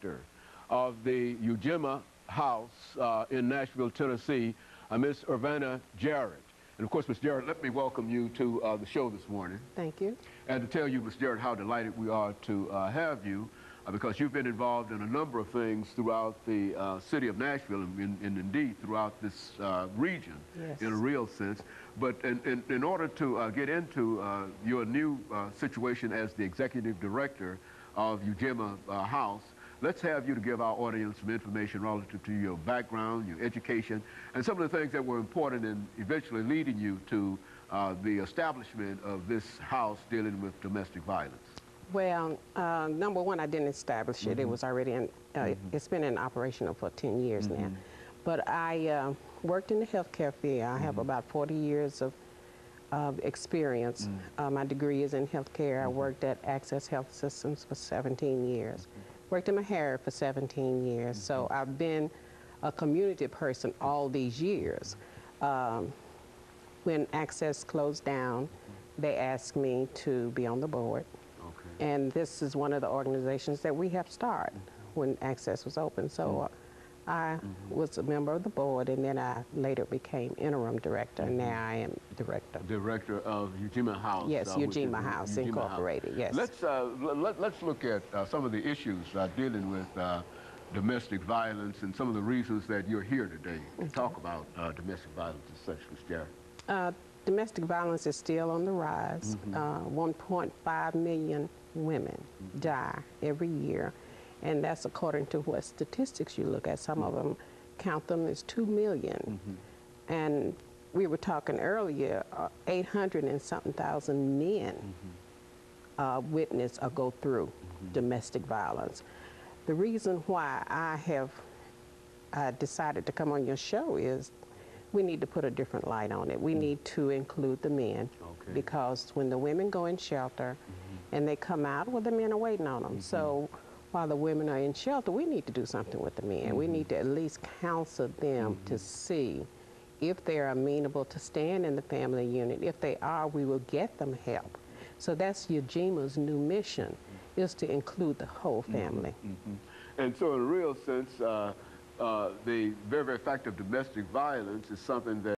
director of the EJarrett House in Nashville, Tennessee, Miss EJarrett. And of course, Miss Jarrett, let me welcome you to the show this morning. Thank you. And to tell you, Miss Jarrett, how delighted we are to have you because you've been involved in a number of things throughout the city of Nashville and indeed throughout this region, yes, in a real sense. But in order to get into your new situation as the executive director of EJarrett House, let's have you to give our audience some information relative to your background, your education, and some of the things that were important in eventually leading you to the establishment of this house dealing with domestic violence. Well, number one, I didn't establish it. It was already in, it's been in operation for 10 years now. But I worked in the healthcare field. I have about 40 years of experience. My degree is in healthcare. I worked at Access Health Systems for 17 years. Worked in Mahara for 17 years. So I've been a community person all these years. When Access closed down, they asked me to be on the board. And this is one of the organizations that we have started when Access was open. So I was a member of the board, and then I later became interim director, and now I am director. Director of EJarrett House. Yes, EJarrett House Incorporated, yes. Let's look at some of the issues dealing with domestic violence and some of the reasons that you're here today to talk about domestic violence and such, Ms. Jarrett. Domestic violence is still on the rise. 1.5 million women die every year, and that's according to what statistics you look at. Some of them count them as 2 million. And we were talking earlier, 800 and something thousand men witness or go through domestic violence. The reason why I have decided to come on your show is we need to put a different light on it. We need to include the men, because when the women go in shelter and they come out, well, the men are waiting on them. So while the women are in shelter, we need to do something with the men. We need to at least counsel them to see if they're amenable to stand in the family unit. If they are, we will get them help. So that's EJarrett's new mission, is to include the whole family. And so in a real sense, the very, very fact of domestic violence is something that